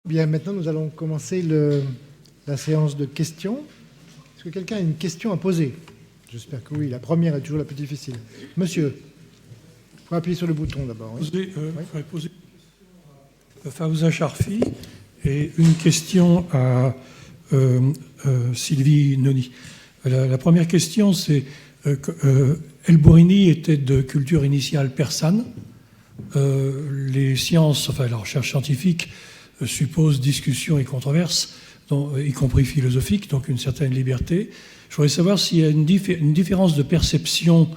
Bien, maintenant, nous allons commencer la séance de questions. Est-ce que quelqu'un a une question à poser? J'espère que oui. La première est toujours la plus difficile. Monsieur, il faut appuyer sur le bouton d'abord. Oui. Il faudrait poser une question à Fawza Charfi et une question à Sylvie Noni. La première question, c'est El Bourini était de culture initiale persane. Les sciences, enfin la recherche scientifique, suppose discussion et controverse, y compris philosophique, donc une certaine liberté. Je voudrais savoir s'il y a une différence de perception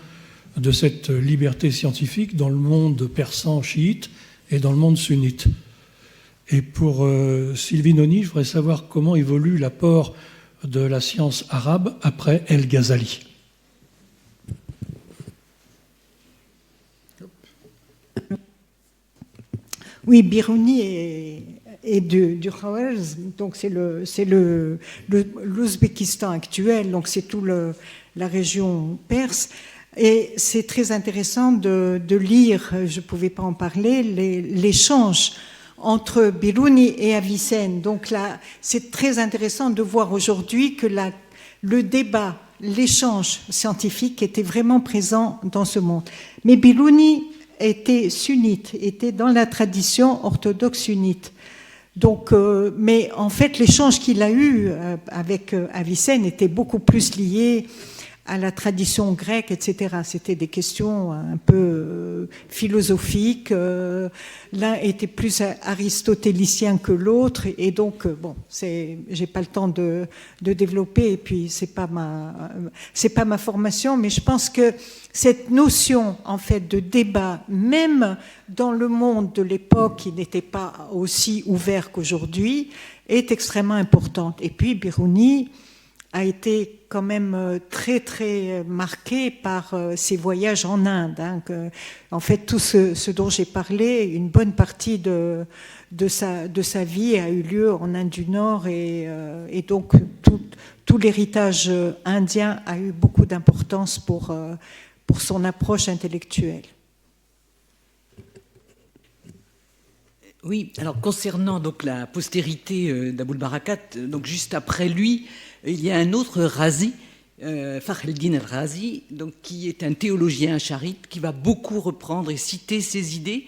de cette liberté scientifique dans le monde persan chiite et dans le monde sunnite. Et pour Sylvie Noni, je voudrais savoir comment évolue l'apport de la science arabe après El Ghazali. Oui, Biruni est du Khwarezm, donc c'est l'Ouzbékistan actuel, donc c'est toute la région perse. Et c'est très intéressant de lire, je ne pouvais pas en parler, l'échange entre Biruni et Avicenne. Donc là, c'est très intéressant de voir aujourd'hui que le débat, l'échange scientifique était vraiment présent dans ce monde. Mais Biruni était sunnite, était dans la tradition orthodoxe sunnite. Donc, mais en fait, l'échange qu'il a eu avec Avicenne était beaucoup plus lié à la tradition grecque, etc. C'était des questions un peu philosophiques. L'un était plus aristotélicien que l'autre, et donc bon, j'ai pas le temps de développer. Et puis c'est pas ma formation, mais je pense que cette notion en fait de débat, même dans le monde de l'époque qui n'était pas aussi ouvert qu'aujourd'hui, est extrêmement importante. Et puis Biruni a été quand même très très marqué par ses voyages en Inde. En fait, tout ce dont j'ai parlé, une bonne partie de sa vie a eu lieu en Inde du Nord, et donc tout l'héritage indien a eu beaucoup d'importance pour son approche intellectuelle. Oui, alors concernant donc la postérité d'Aboul Barakat, donc juste après lui, il y a un autre Razi, Fakhreddin al-Razi, donc qui est un théologien charite qui va beaucoup reprendre et citer ses idées.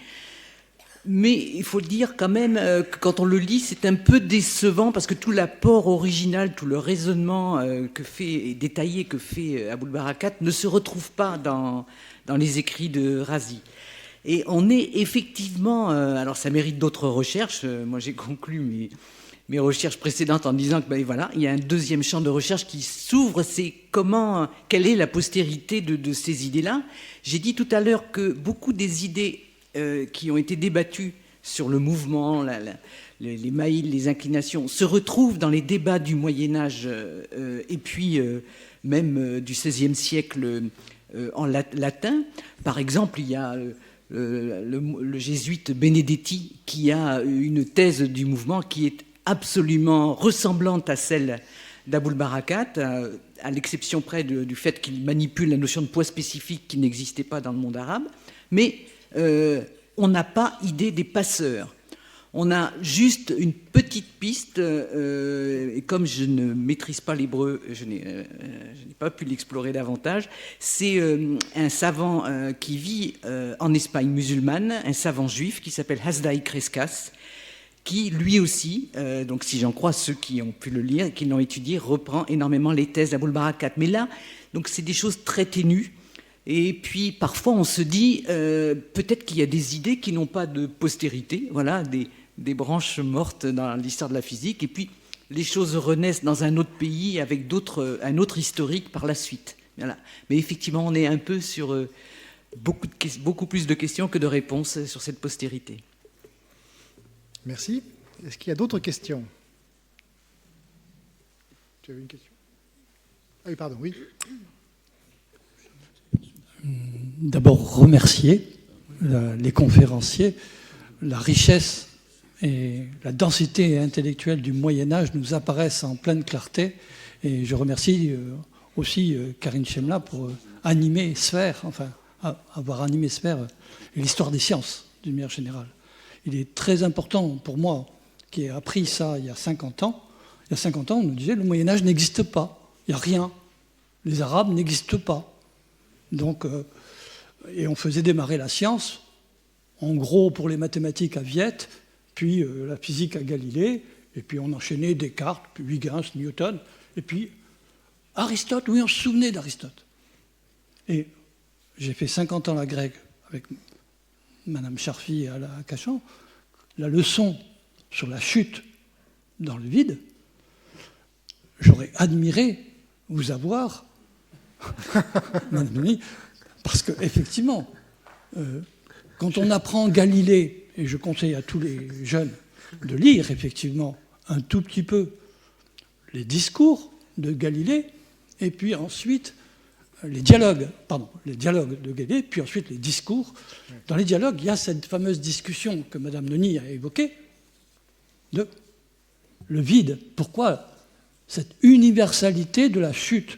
Mais il faut dire quand même que quand on le lit, c'est un peu décevant parce que tout l'apport original, tout le raisonnement détaillé que fait Aboul Barakat ne se retrouve pas dans les écrits de Razi. Et on est effectivement, alors ça mérite d'autres recherches. Moi, j'ai conclu mes recherches précédentes en disant que voilà, il y a un deuxième champ de recherche qui s'ouvre, c'est quelle est la postérité de ces idées-là. J'ai dit tout à l'heure que beaucoup des idées qui ont été débattues sur le mouvement, les maïls, les inclinations, se retrouvent dans les débats du Moyen-Âge et puis même du XVIe siècle en latin. Par exemple, il y a le jésuite Benedetti qui a une thèse du mouvement qui est absolument ressemblante à celle d'Aboul Barakat, à l'exception près du fait qu'il manipule la notion de poids spécifique qui n'existait pas dans le monde arabe. Mais on n'a pas idée des passeurs. On a juste une petite piste, et comme je ne maîtrise pas l'hébreu, je n'ai pas pu l'explorer davantage. C'est un savant qui vit en Espagne musulmane, un savant juif qui s'appelle Hasdai Crescas, qui lui aussi, donc si j'en crois ceux qui ont pu le lire et qui l'ont étudié, reprend énormément les thèses d'Aboul Barakat. Mais là, donc c'est des choses très ténues. Et puis parfois on se dit peut-être qu'il y a des idées qui n'ont pas de postérité, voilà, des branches mortes dans l'histoire de la physique, et puis les choses renaissent dans un autre pays avec un autre historique par la suite. Voilà. Mais effectivement, on est un peu sur beaucoup plus de questions que de réponses sur cette postérité. Merci. Est-ce qu'il y a d'autres questions? Tu avais une question? Ah oui, pardon, oui. D'abord, remercier les conférenciers. La richesse et la densité intellectuelle du Moyen-Âge nous apparaissent en pleine clarté. Et je remercie aussi Karine Chemla pour animer Sphère, enfin, avoir animé Sphère, l'histoire des sciences, d'une manière générale. Il est très important pour moi, qui a appris ça il y a 50 ans. Il y a 50 ans, on nous disait le Moyen-Âge n'existe pas. Il n'y a rien. Les Arabes n'existent pas. Donc, et on faisait démarrer la science, en gros pour les mathématiques à Viette, puis la physique à Galilée, et puis on enchaînait Descartes, puis Huygens, Newton, et puis Aristote, oui, on se souvenait d'Aristote. Et j'ai fait 50 ans la grecque avec Madame Charfi à la Cachan. La leçon sur la chute dans le vide, j'aurais admiré vous avoir, parce qu'effectivement, quand on apprend Galilée, et je conseille à tous les jeunes de lire effectivement un tout petit peu les discours de Galilée, et puis ensuite les dialogues de Galilée, puis ensuite les discours. Dans les dialogues, il y a cette fameuse discussion que Madame Denis a évoquée, de le vide. Pourquoi cette universalité de la chute?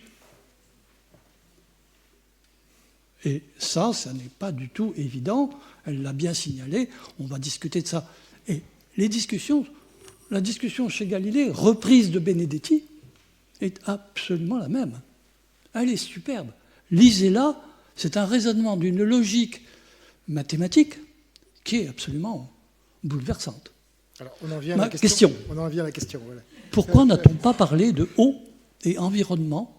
Et ça n'est pas du tout évident. Elle l'a bien signalé. On va discuter de ça. Et la discussion chez Galilée, reprise de Benedetti, est absolument la même. Elle est superbe. Lisez-la, c'est un raisonnement d'une logique mathématique qui est absolument bouleversante. Alors, on en vient à la question. On en vient à la question. Voilà. Pourquoi n'a-t-on pas parlé de eau et environnement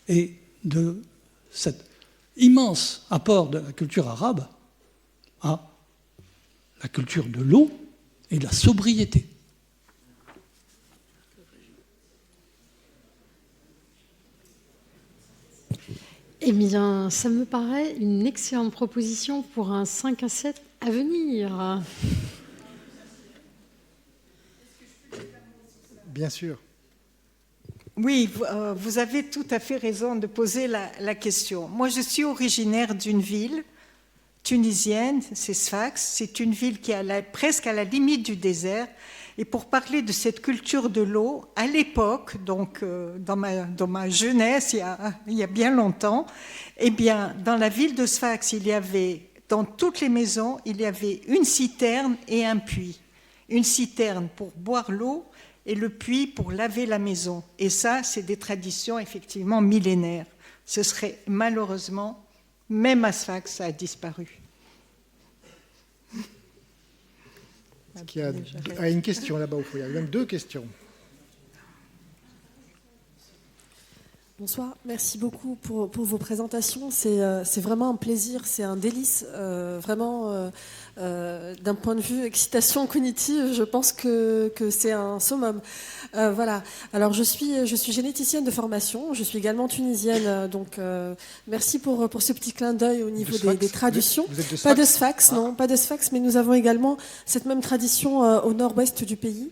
et de cet immense apport de la culture arabe à la culture de l'eau et de la sobriété? Eh bien, ça me paraît une excellente proposition pour un 5 à 7 à venir. Bien sûr. Oui, vous avez tout à fait raison de poser la question. Moi, je suis originaire d'une ville tunisienne, c'est Sfax. C'est une ville qui est presque à la limite du désert. Et pour parler de cette culture de l'eau, à l'époque, donc dans ma jeunesse, il y a bien longtemps, eh bien, dans la ville de Sfax, il y avait, dans toutes les maisons, il y avait une citerne et un puits. Une citerne pour boire l'eau et le puits pour laver la maison. Et ça, c'est des traditions effectivement millénaires. Ce serait malheureusement, même à Sfax, ça a disparu. Il y a une question là-bas au fond. Il y a même deux questions. Bonsoir, merci beaucoup pour vos présentations. C'est vraiment un plaisir, c'est un délice. Vraiment, d'un point de vue excitation cognitive, je pense que c'est un summum. Voilà. Alors, je suis généticienne de formation. Je suis également tunisienne. Donc, merci pour ce petit clin d'œil au niveau des traductions. Vous êtes de Sfax? Pas de Sfax, non, pas de Sfax, mais nous avons également cette même tradition au nord-ouest du pays.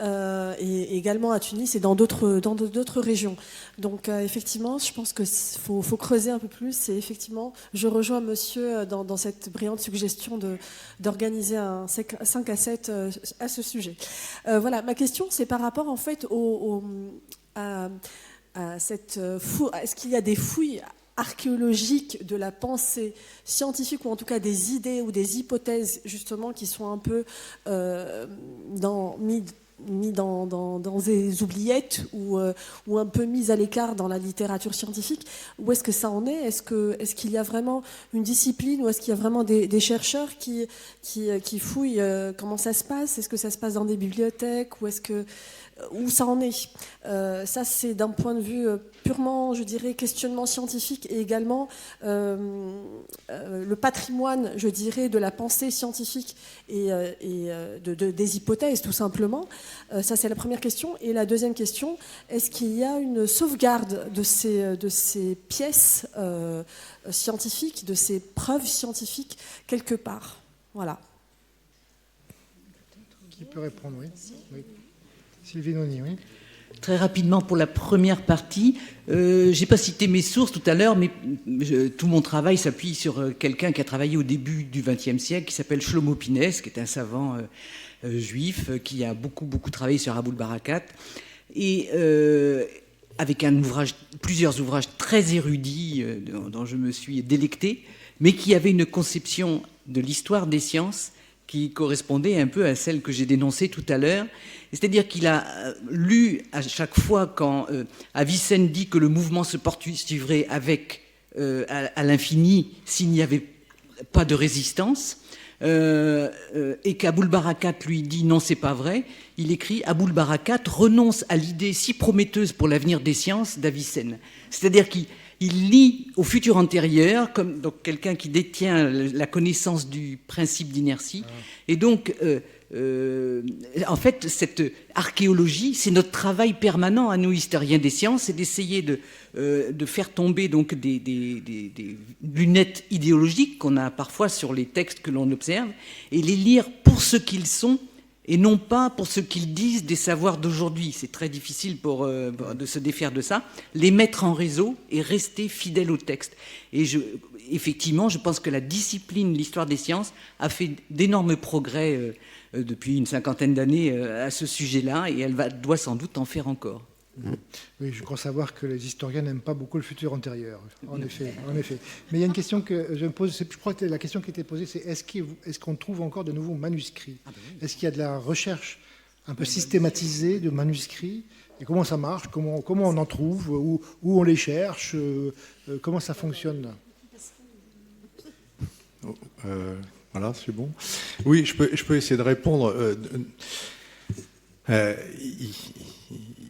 Et également à Tunis et dans d'autres régions. Donc effectivement, je pense qu'il faut creuser un peu plus. Et effectivement, je rejoins monsieur dans cette brillante suggestion d'organiser un 5 à 7 à ce sujet. Voilà, ma question, c'est par rapport en fait à cette est-ce qu'il y a des fouilles archéologiques de la pensée scientifique, ou en tout cas des idées ou des hypothèses justement qui sont un peu mis dans des oubliettes ou un peu mis à l'écart dans la littérature scientifique? Où est-ce que ça en est? Est-ce qu'il y a vraiment une discipline, ou est-ce qu'il y a vraiment des chercheurs qui fouillent comment ça se passe? Est-ce que ça se passe dans des bibliothèques, ou où ça en est? Ça, c'est d'un point de vue purement, je dirais, questionnement scientifique, et également le patrimoine, je dirais, de la pensée scientifique et des hypothèses, tout simplement. Ça, c'est la première question. Et la deuxième question, est-ce qu'il y a une sauvegarde de ces pièces scientifiques, de ces preuves scientifiques, quelque part? Voilà. Qui peut répondre? Oui. Sylvie Noni, oui. Très rapidement, pour la première partie, je n'ai pas cité mes sources tout à l'heure, mais tout mon travail s'appuie sur quelqu'un qui a travaillé au début du XXe siècle, qui s'appelle Shlomo Pines, qui est un savant juif, qui a beaucoup travaillé sur Aboul Barakat, et avec plusieurs ouvrages très érudits dont je me suis délecté, mais qui avait une conception de l'histoire des sciences qui correspondait un peu à celle que j'ai dénoncée tout à l'heure. C'est-à-dire qu'il a lu à chaque fois quand Avicenne dit que le mouvement se poursuivrait avec à l'infini s'il n'y avait pas de résistance, et qu'Aboul Barakat lui dit non, c'est pas vrai. Il écrit Aboul Barakat renonce à l'idée si prometteuse pour l'avenir des sciences d'Avicenne. C'est-à-dire qu'il lit au futur antérieur comme donc quelqu'un qui détient la connaissance du principe d'inertie. Et donc, en fait, cette archéologie, c'est notre travail permanent à nous, historiens des sciences, c'est d'essayer de faire tomber donc des lunettes idéologiques qu'on a parfois sur les textes que l'on observe et les lire pour ce qu'ils sont et non pas pour ce qu'ils disent des savoirs d'aujourd'hui. C'est très difficile de se défaire de ça. Les mettre en réseau et rester fidèle au texte. Et effectivement, je pense que la discipline, l'histoire des sciences, a fait d'énormes progrès depuis une 50aine d'années à ce sujet-là, et elle doit sans doute en faire encore. Oui, je crois savoir que les historiens n'aiment pas beaucoup le futur antérieur. En effet, en effet. Mais il y a une question que je me pose, je crois que la question qui était posée, c'est est-ce qu'on trouve encore de nouveaux manuscrits ? Est-ce qu'il y a de la recherche un peu systématisée de manuscrits ? Et comment ça marche ? Comment on en trouve ? Où on les cherche ? Comment ça fonctionne ? Voilà, c'est bon. Oui, je peux essayer de répondre.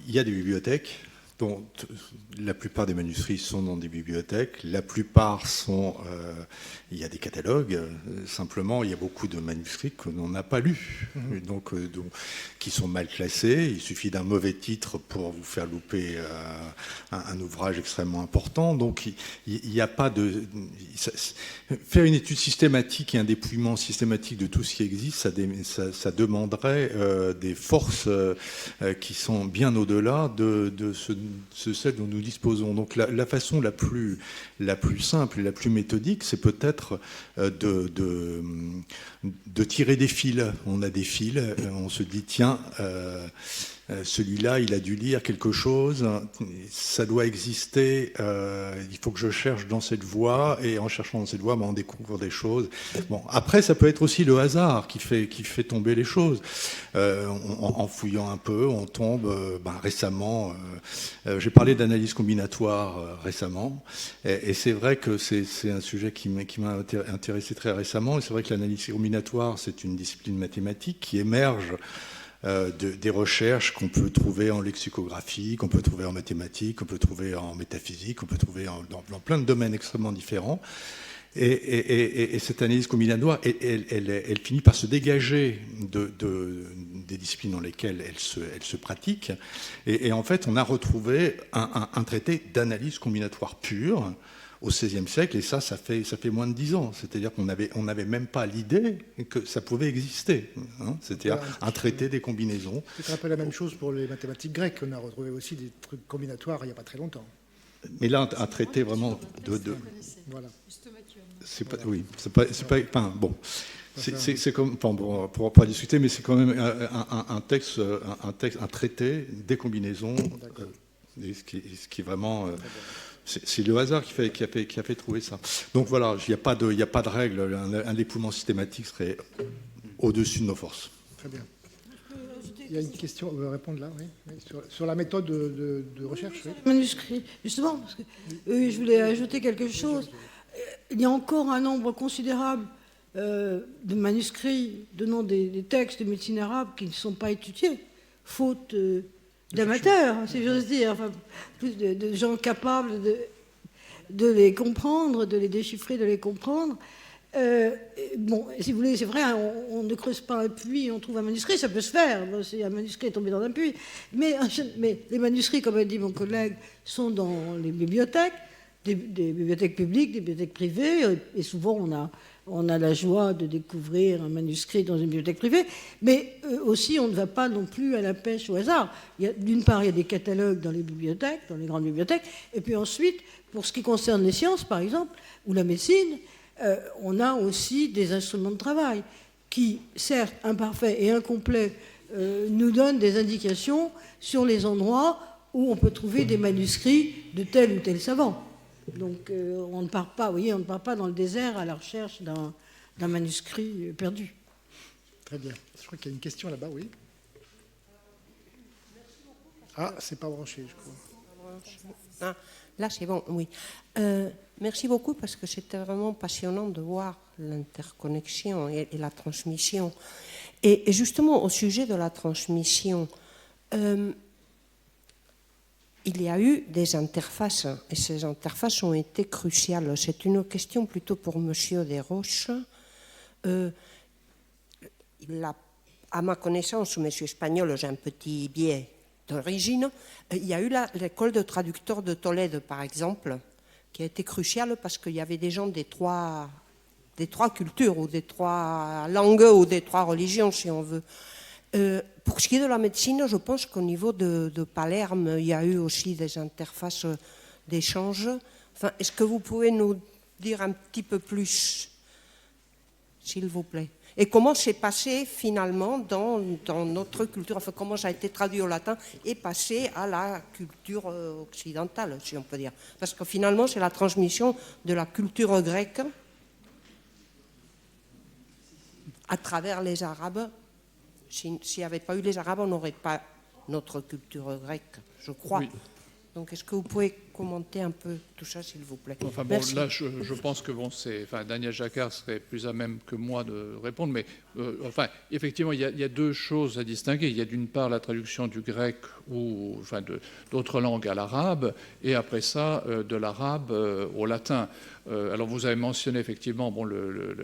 Il y a des bibliothèques dont la plupart des manuscrits sont dans des bibliothèques. La plupart sont... il y a des catalogues. Simplement, il y a beaucoup de manuscrits que l'on n'a pas lus, donc, qui sont mal classés. Il suffit d'un mauvais titre pour vous faire louper un ouvrage extrêmement important. Donc, il n'y a pas de... Faire une étude systématique et un dépouillement systématique de tout ce qui existe, ça demanderait des forces qui sont bien au-delà de celles dont nous disposons. Donc la façon la plus simple et la plus méthodique, c'est peut-être de tirer des fils. On a des fils, on se dit tiens, celui-là, il a dû lire quelque chose, ça doit exister, il faut que je cherche dans cette voie, et en cherchant dans cette voie, on découvre des choses. Bon, après, ça peut être aussi le hasard qui fait tomber les choses. En fouillant un peu, on tombe, récemment, j'ai parlé d'analyse combinatoire récemment, et c'est vrai que c'est un sujet qui m'a intéressé très récemment, et c'est vrai que l'analyse combinatoire, c'est une discipline mathématique qui émerge des recherches qu'on peut trouver en lexicographie, qu'on peut trouver en mathématiques, qu'on peut trouver en métaphysique, qu'on peut trouver dans plein de domaines extrêmement différents. Et cette analyse combinatoire, elle finit par se dégager des disciplines dans lesquelles elle se pratique. Et en fait, on a retrouvé un traité d'analyse combinatoire pure au XVIe siècle, et ça fait moins de 10 ans. C'est-à-dire qu'on n'avait même pas l'idée que ça pouvait exister. C'est-à-dire un traité des combinaisons. C'est un peu la même chose pour les mathématiques grecques. On a retrouvé aussi des trucs combinatoires il n'y a pas très longtemps. Mais là, un traité vraiment de voilà. C'est pas, oui, c'est pas, enfin, bon. C'est comme, bon, on pourra pas discuter, mais c'est quand même un traité des combinaisons, ce qui est vraiment... C'est le hasard qui a fait trouver ça. Donc voilà, il n'y a pas de règle. Un dépouillement systématique serait au-dessus de nos forces. Très bien. Il y a une question, on va répondre là, oui. Sur la méthode de recherche. Oui. Manuscrit, justement, parce que je voulais ajouter quelque chose. Il y a encore un nombre considérable de manuscrits donnant des textes de médecine arabe qui ne sont pas étudiés, faute d'amateurs, si j'ose dire, enfin, plus de gens capables de les comprendre, de les déchiffrer, de les comprendre. Bon, si vous voulez, c'est vrai, on ne creuse pas un puits, on trouve un manuscrit, ça peut se faire. Bon, si un manuscrit est tombé dans un puits, mais les manuscrits, comme a dit mon collègue, sont dans les bibliothèques, des bibliothèques publiques, des bibliothèques privées, et souvent on a la joie de découvrir un manuscrit dans une bibliothèque privée, mais aussi on ne va pas non plus à la pêche au hasard. D'une part, il y a des catalogues dans les bibliothèques, dans les grandes bibliothèques, et puis ensuite, pour ce qui concerne les sciences, par exemple, ou la médecine, on a aussi des instruments de travail qui, certes imparfaits et incomplets, nous donnent des indications sur les endroits où on peut trouver des manuscrits de tel ou tel savant. Donc on ne part pas, vous voyez, on ne part pas dans le désert à la recherche d'un manuscrit perdu. Très bien. Je crois qu'il y a une question là-bas, oui. Ah, c'est pas branché, je crois. Ah, là, c'est bon, oui. Merci beaucoup parce que c'était vraiment passionnant de voir l'interconnexion et la transmission. Et justement, au sujet de la transmission, il y a eu des interfaces et ces interfaces ont été cruciales. C'est une question plutôt pour Monsieur Desroches. À ma connaissance, Monsieur Espagnol, j'ai un petit biais d'origine. Il y a eu l'école de traducteurs de Tolède, par exemple, qui a été cruciale parce qu'il y avait des gens des trois cultures ou des trois langues ou des trois religions, si on veut. Pour ce qui est de la médecine, je pense qu'au niveau de Palerme, il y a eu aussi des interfaces d'échange. Enfin, est-ce que vous pouvez nous dire un petit peu plus, s'il vous plaît? Et comment c'est passé finalement dans notre culture, enfin comment ça a été traduit au latin et passé à la culture occidentale, si on peut dire. Parce que finalement, c'est la transmission de la culture grecque à travers les Arabes. S'il n'y avait pas eu les Arabes, on n'aurait pas notre culture grecque, je crois. Oui. Donc, est-ce que vous pouvez commenter un peu tout ça, s'il vous plaît? Enfin, bon, là, je pense que Daniel Jacquard serait plus à même que moi de répondre, mais enfin, effectivement, il y a deux choses à distinguer. Il y a d'une part la traduction du grec ou enfin, d'autres langues à l'arabe, et après ça, de l'arabe au latin. Alors, vous avez mentionné effectivement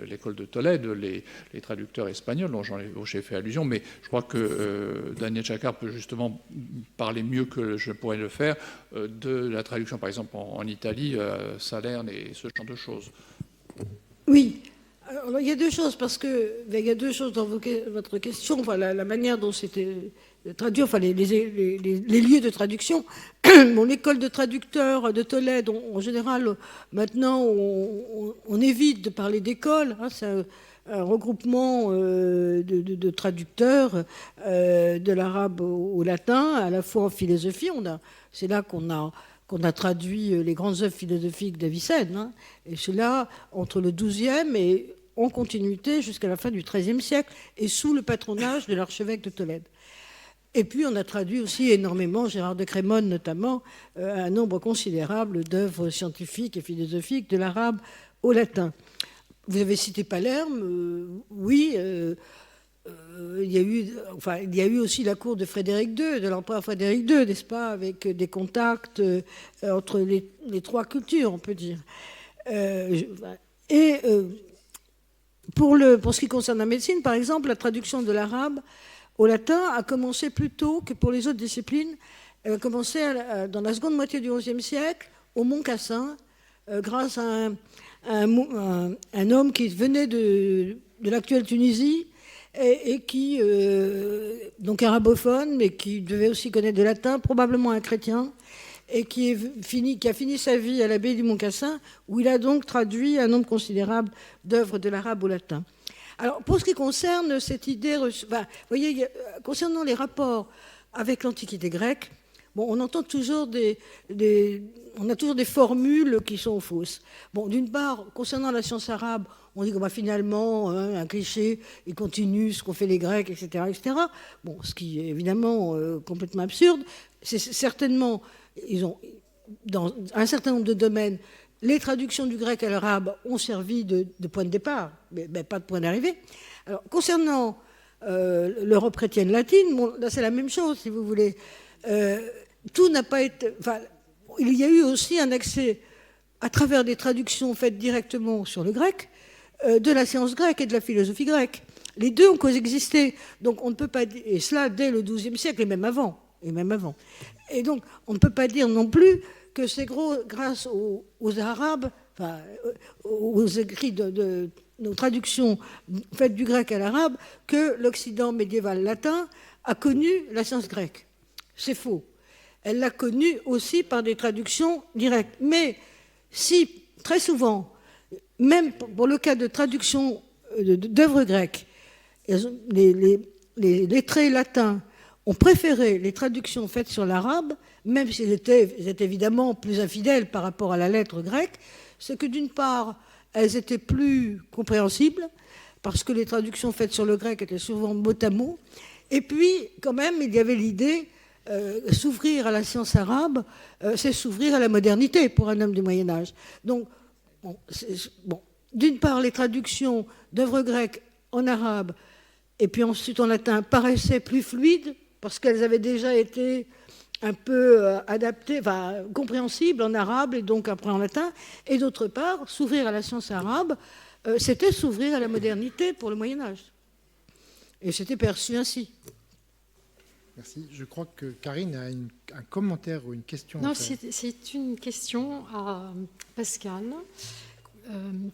l'école de Tolède, les traducteurs espagnols dont j'ai fait allusion, mais je crois que Daniel Jacquard peut justement parler mieux que je pourrais le faire de la traduction, par exemple, en Italie, Salerne et ce genre de choses. Oui. Alors, il y a deux choses, parce que il y a deux choses dans votre question. Enfin, la manière dont c'était traduit, enfin, les lieux de traduction. Bon, l'école de traducteurs de Tolède, en général, maintenant, on évite de parler d'école. Hein, c'est un regroupement de traducteurs de l'arabe au latin, à la fois en philosophie. C'est là qu'on a traduit les grandes œuvres philosophiques d'Avicenne, hein, et cela entre le XIIe et en continuité jusqu'à la fin du XIIIe siècle, et sous le patronage de l'archevêque de Tolède. Et puis on a traduit aussi énormément, Gérard de Crémone notamment, un nombre considérable d'œuvres scientifiques et philosophiques de l'arabe au latin. Vous avez cité Palerme, oui. Il y a eu aussi la cour de Frédéric II, de l'empereur Frédéric II, n'est-ce pas, avec des contacts entre les trois cultures, on peut dire. Pour ce qui concerne la médecine, par exemple, la traduction de l'arabe au latin a commencé plus tôt que pour les autres disciplines. Elle a commencé dans la seconde moitié du XIe siècle, au Mont Cassin, grâce à un homme qui venait de l'actuelle Tunisie, et qui, donc arabophone, mais qui devait aussi connaître le latin, probablement un chrétien, et qui a fini sa vie à l'abbaye du Mont-Cassin, où il a donc traduit un nombre considérable d'œuvres de l'arabe au latin. Alors, pour ce qui concerne cette idée, vous voyez, concernant les rapports avec l'Antiquité grecque, bon, on entend toujours on a toujours des formules qui sont fausses. Bon, d'une part, concernant la science arabe, on dit que finalement, un cliché, il continue ce qu'ont fait les Grecs, etc., etc. Bon, ce qui est évidemment complètement absurde. C'est certainement, ils ont, dans un certain nombre de domaines, les traductions du grec à l'arabe ont servi de point de départ, mais pas de point d'arrivée. Alors, concernant l'Europe chrétienne latine, bon, là c'est la même chose, si vous voulez. Tout n'a pas été... Enfin, il y a eu aussi un accès, à travers des traductions faites directement sur le grec, de la science grecque et de la philosophie grecque. Les deux ont coexisté. Donc on ne peut pas dire... Et cela dès le XIIe siècle, et même avant. Et donc on ne peut pas dire non plus que c'est grâce aux Arabes, enfin, aux écrits de nos traductions faites du grec à l'arabe, que l'Occident médiéval latin a connu la science grecque. C'est faux. Elle l'a connue aussi par des traductions directes. Mais si, très souvent, même pour le cas de traduction d'œuvres grecques, les lettrés latins ont préféré les traductions faites sur l'arabe, même s'ils étaient évidemment plus infidèles par rapport à la lettre grecque, c'est que d'une part, elles étaient plus compréhensibles, parce que les traductions faites sur le grec étaient souvent mot à mot. Et puis, quand même, il y avait l'idée, s'ouvrir à la science arabe, c'est s'ouvrir à la modernité pour un homme du Moyen-Âge. Donc, d'une part, les traductions d'œuvres grecques en arabe et puis ensuite en latin paraissaient plus fluides parce qu'elles avaient déjà été un peu adaptées, enfin, compréhensibles en arabe et donc après en latin. Et d'autre part, s'ouvrir à la science arabe, c'était s'ouvrir à la modernité pour le Moyen-Âge. Et c'était perçu ainsi. Merci. Je crois que Karine a un commentaire ou une question. Non, c'est une question à Pascal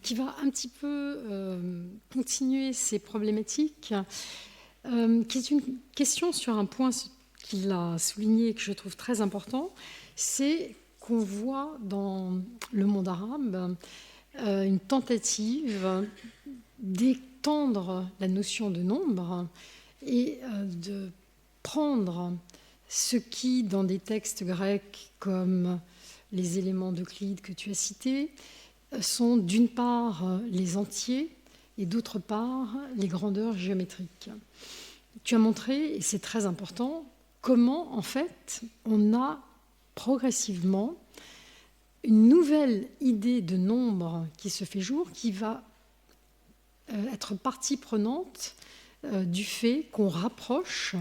qui va un petit peu continuer ces problématiques, qui est une question sur un point qu'il a souligné et que je trouve très important, c'est qu'on voit dans le monde arabe une tentative d'étendre la notion de nombre et de prendre ce qui, dans des textes grecs comme les éléments d'Euclide que tu as cités, sont d'une part les entiers et d'autre part les grandeurs géométriques. Tu as montré, et c'est très important, comment en fait on a progressivement une nouvelle idée de nombre qui se fait jour, qui va être partie prenante du fait qu'on rapproche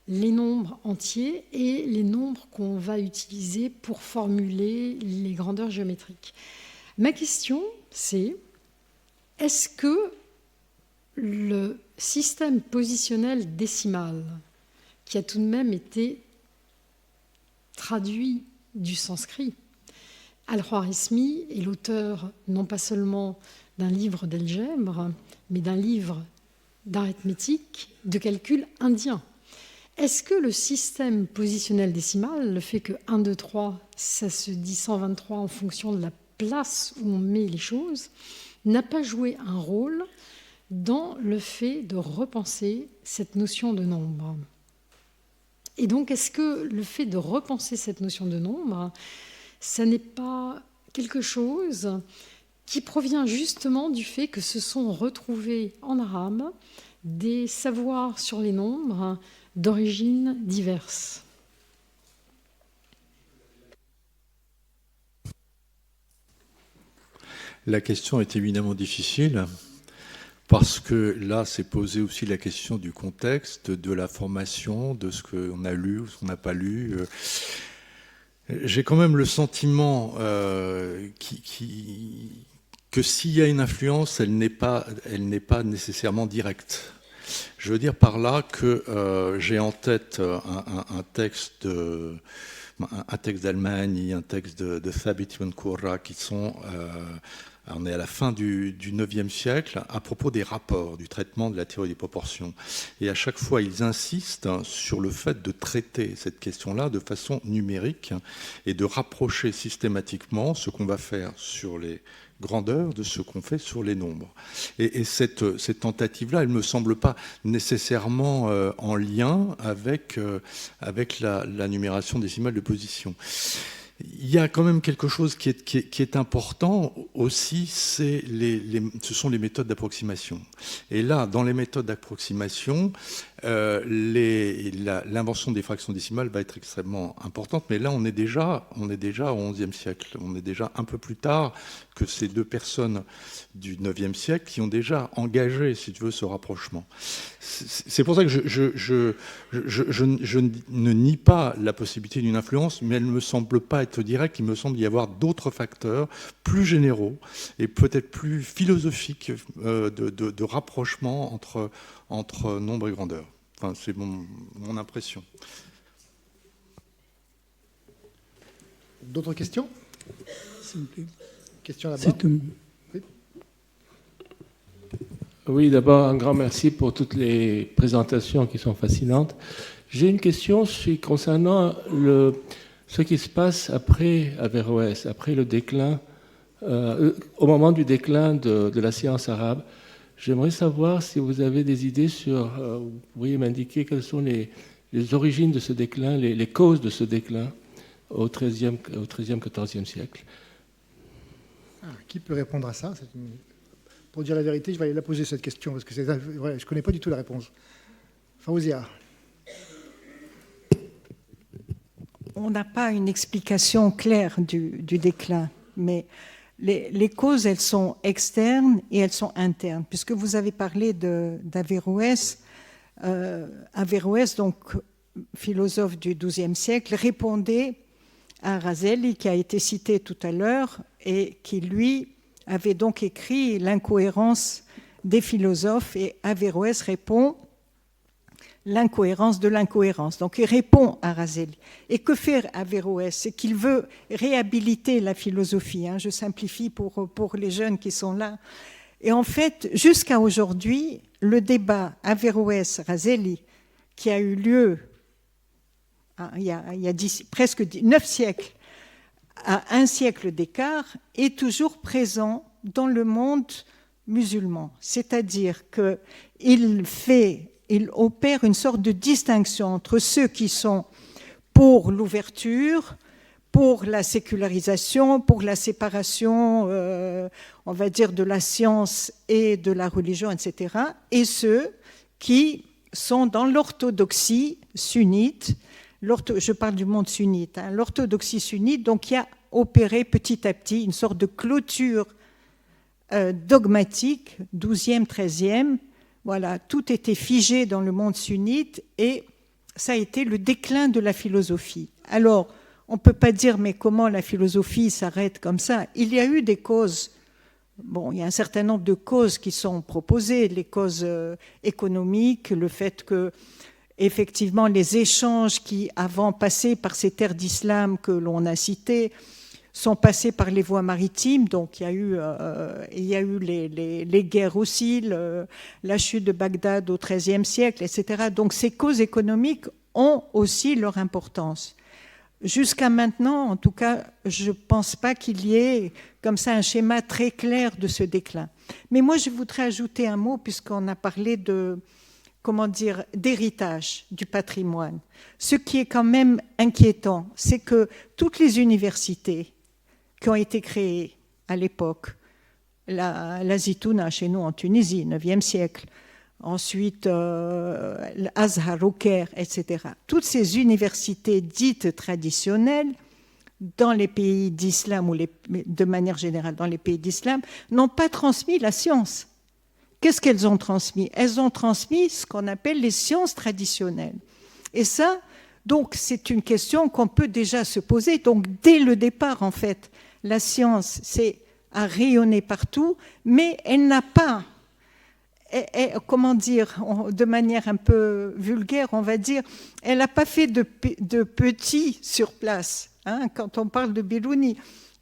les nombres entiers et les nombres qu'on va utiliser pour formuler les grandeurs géométriques. Ma question, c'est est-ce que le système positionnel décimal, qui a tout de même été traduit du sanskrit, Al-Khwarizmi est l'auteur non pas seulement d'un livre d'algèbre, mais d'un livre d'arithmétique, de calcul indien. Est-ce que le système positionnel décimal, le fait que 1, 2, 3, ça se dit 123 en fonction de la place où on met les choses, n'a pas joué un rôle dans le fait de repenser cette notion de nombre? Et donc, est-ce que le fait de repenser cette notion de nombre, ça n'est pas quelque chose qui provient justement du fait que se sont retrouvés en arabe des savoirs sur les nombres d'origines diverses? La question est évidemment difficile parce que là, c'est posé aussi la question du contexte, de la formation, de ce qu'on a lu ou ce qu'on n'a pas lu. J'ai quand même le sentiment que s'il y a une influence, elle n'est pas nécessairement directe. Je veux dire par là que j'ai en tête un texte d'Allemagne, un texte de Thabit ibn Qurra qui sont... on est à la fin du IXe siècle, à propos des rapports, du traitement de la théorie des proportions. Et à chaque fois, ils insistent sur le fait de traiter cette question-là de façon numérique et de rapprocher systématiquement ce qu'on va faire sur les grandeurs de ce qu'on fait sur les nombres. Et cette tentative-là, elle ne me semble pas nécessairement en lien avec la numération décimale de position. Il y a quand même quelque chose qui est important aussi, ce sont les méthodes d'approximation. Et là, dans les méthodes d'approximation, l'invention des fractions décimales va être extrêmement importante, mais là, on est déjà au XIe siècle. On est déjà un peu plus tard que ces deux personnes du IXe siècle qui ont déjà engagé, si tu veux, ce rapprochement. C'est pour ça que je ne nie pas la possibilité d'une influence, mais elle ne me semble pas être directe. Il me semble y avoir d'autres facteurs plus généraux et peut-être plus philosophiques de rapprochement entre nombre et grandeur. Enfin, c'est mon impression. D'autres questions? S'il vous plaît. Question là-bas. Oui, d'abord, un grand merci pour toutes les présentations qui sont fascinantes. J'ai une question concernant ce qui se passe après Averroès, après le déclin, au moment du déclin de la science arabe. J'aimerais savoir si vous avez des idées sur, vous pourriez m'indiquer quelles sont les origines de ce déclin, les causes de ce déclin au XIIIe, XIVe siècle. Qui peut répondre à ça? pour dire la vérité, je vais aller la poser cette question, parce que je ne connais pas du tout la réponse. Fawzia. On n'a pas une explication claire du déclin, mais les causes, elles sont externes et elles sont internes. Puisque vous avez parlé d'Averroès, Averroès, donc philosophe du XIIe siècle, répondait à Razzelli, qui a été cité tout à l'heure, et qui, lui, avait donc écrit L'incohérence des philosophes, et Averroès répond l'incohérence de l'incohérence. Donc il répond à Razzelli. Et que fait Averroès? C'est qu'il veut réhabiliter la philosophie. Je simplifie pour les jeunes qui sont là. Et en fait, jusqu'à aujourd'hui, le débat Averroès-Razzelli, qui a eu lieu il y a presque 9 siècles, à un siècle d'écart, est toujours présent dans le monde musulman. C'est-à-dire qu'il opère une sorte de distinction entre ceux qui sont pour l'ouverture, pour la sécularisation, pour la séparation, on va dire, de la science et de la religion, etc., et ceux qui sont dans l'orthodoxie sunnite. Je parle du monde sunnite, l'orthodoxie sunnite, donc qui a opéré petit à petit une sorte de clôture dogmatique, 12e, 13e. Voilà, tout était figé dans le monde sunnite et ça a été le déclin de la philosophie. Alors, on ne peut pas dire, mais comment la philosophie s'arrête comme ça? Il y a eu des causes. Bon, il y a un certain nombre de causes qui sont proposées, les causes économiques, le fait que effectivement, les échanges qui, avant, passaient par ces terres d'islam que l'on a citées, sont passés par les voies maritimes. Donc, il y a eu les guerres aussi, la chute de Bagdad au XIIIe siècle, etc. Donc, ces causes économiques ont aussi leur importance. Jusqu'à maintenant, en tout cas, je ne pense pas qu'il y ait comme ça un schéma très clair de ce déclin. Mais moi, je voudrais ajouter un mot, puisqu'on a parlé d'héritage du patrimoine. Ce qui est quand même inquiétant, c'est que toutes les universités qui ont été créées à l'époque, la Zitouna chez nous en Tunisie, 9e siècle, ensuite l'Azhar au Caire, etc. Toutes ces universités dites traditionnelles dans les pays d'islam, ou de manière générale dans les pays d'islam, n'ont pas transmis la science. Qu'est-ce qu'elles ont transmis? Elles ont transmis ce qu'on appelle les sciences traditionnelles. Et ça, donc, c'est une question qu'on peut déjà se poser. Donc, dès le départ, en fait, la science a rayonné partout, mais elle n'a pas, comment dire, de manière un peu vulgaire, on va dire, elle n'a pas fait de petits sur place. Quand on parle de Biruni,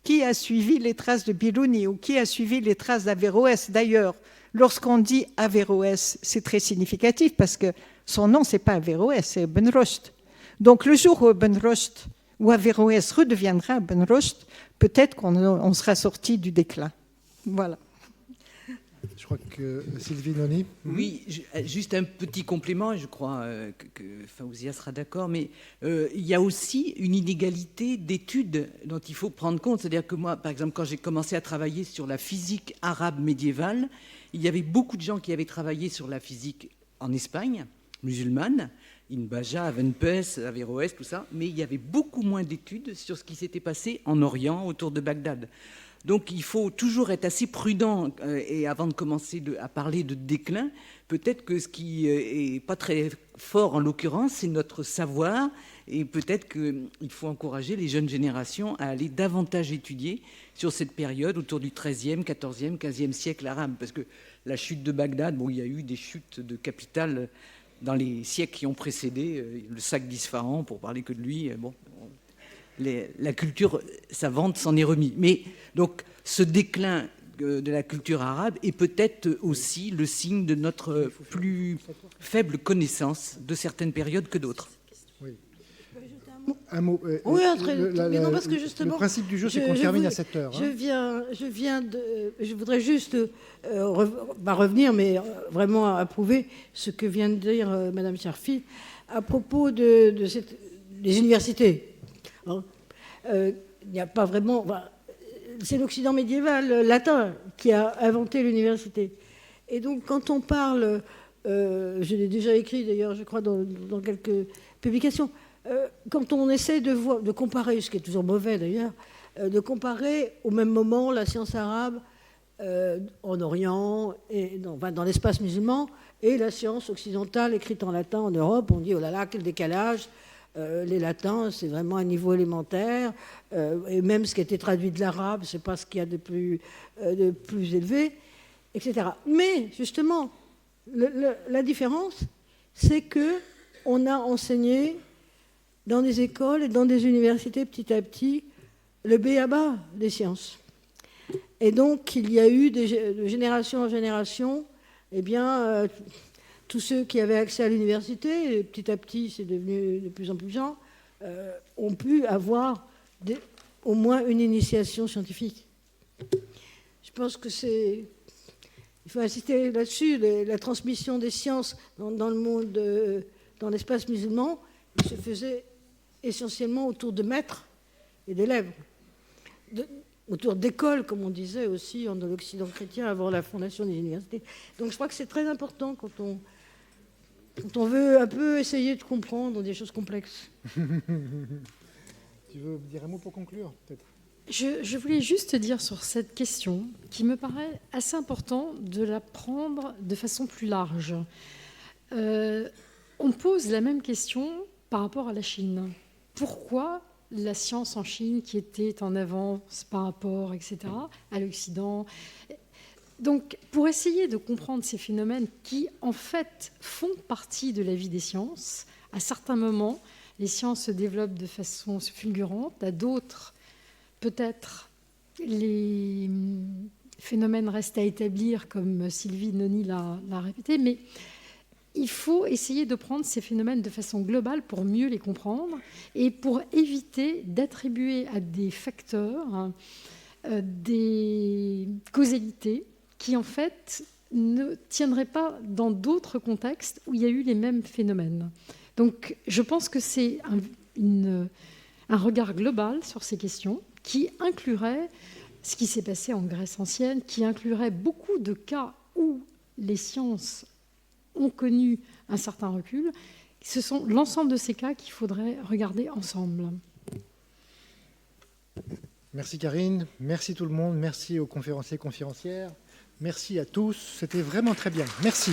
qui a suivi les traces de Biruni ou qui a suivi les traces d'Averroès? D'ailleurs, lorsqu'on dit Averroès, c'est très significatif parce que son nom, ce n'est pas Averroès, c'est Ibn Rushd. Donc le jour où Ibn Rushd ou Averroès redeviendra Ibn Rushd, peut-être qu'on sera sorti du déclin. Voilà. Je crois que Sylvie Noni. Oui, juste un petit complément, je crois que Fawzia sera d'accord, mais il y a aussi une inégalité d'études dont il faut prendre compte. C'est-à-dire que moi, par exemple, quand j'ai commencé à travailler sur la physique arabe médiévale, il y avait beaucoup de gens qui avaient travaillé sur la physique en Espagne, musulmane, Ibn Baja, Avenpes, Averroès, tout ça, mais il y avait beaucoup moins d'études sur ce qui s'était passé en Orient, autour de Bagdad. Donc il faut toujours être assez prudent et avant de commencer à parler de déclin, peut-être que ce qui est pas très fort en l'occurrence, c'est notre savoir et peut-être qu'il faut encourager les jeunes générations à aller davantage étudier sur cette période autour du XIIIe, XIVe, XVe siècle arabe. Parce que la chute de Bagdad, bon, il y a eu des chutes de capitales dans les siècles qui ont précédé, le sac d'Isfahan, pour parler que de lui, bon... La culture savante s'en est remis. Mais donc, ce déclin de la culture arabe est peut-être aussi le signe de notre plus faible connaissance de certaines périodes que d'autres. Oui. Un mot. Oui, non, parce que justement, le principe du jeu, c'est qu'on termine à 7 heures. Je voudrais juste revenir, mais vraiment approuver ce que vient de dire Madame Sharfi à propos des universités. Il n'y a pas vraiment... c'est l'Occident médiéval latin qui a inventé l'université. Et donc, quand on parle, je l'ai déjà écrit d'ailleurs, je crois, dans quelques publications, quand on essaie de comparer, ce qui est toujours mauvais d'ailleurs, de comparer au même moment la science arabe en Orient, et dans l'espace musulman, et la science occidentale écrite en latin en Europe, on dit, oh là là, quel décalage, les latins, c'est vraiment un niveau élémentaire, et même ce qui a été traduit de l'arabe, c'est pas ce qu'il y a de plus élevé, etc. Mais, justement, la différence, c'est qu'on a enseigné dans des écoles et dans des universités, petit à petit, le b.a.-ba des sciences. Et donc, il y a eu de génération en génération, eh bien, tous ceux qui avaient accès à l'université, et petit à petit, c'est devenu de plus en plus gens, ont pu avoir au moins une initiation scientifique. Je pense que il faut insister là-dessus, la transmission des sciences dans le monde, dans l'espace musulman, se faisait essentiellement autour de maîtres et d'élèves, autour d'écoles, comme on disait aussi dans l'Occident chrétien avant la fondation des universités. Donc je crois que c'est très important quand on veut un peu essayer de comprendre des choses complexes. Tu veux dire un mot pour conclure, peut-être ? Je voulais juste dire sur cette question, qui me paraît assez important de la prendre de façon plus large. On pose la même question par rapport à la Chine. Pourquoi la science en Chine, qui était en avance par rapport, etc., à l'Occident? Donc, pour essayer de comprendre ces phénomènes qui, en fait, font partie de la vie des sciences, à certains moments, les sciences se développent de façon fulgurante, à d'autres, peut-être, les phénomènes restent à établir, comme Sylvie Noni l'a répété, mais il faut essayer de prendre ces phénomènes de façon globale pour mieux les comprendre et pour éviter d'attribuer à des facteurs des causalités qui, en fait, ne tiendraient pas dans d'autres contextes où il y a eu les mêmes phénomènes. Donc, je pense que c'est un regard global sur ces questions qui inclurait ce qui s'est passé en Grèce ancienne, qui inclurait beaucoup de cas où les sciences ont connu un certain recul. Ce sont l'ensemble de ces cas qu'il faudrait regarder ensemble. Merci Karine, merci tout le monde, merci aux conférenciers et conférencières, merci à tous, c'était vraiment très bien. Merci.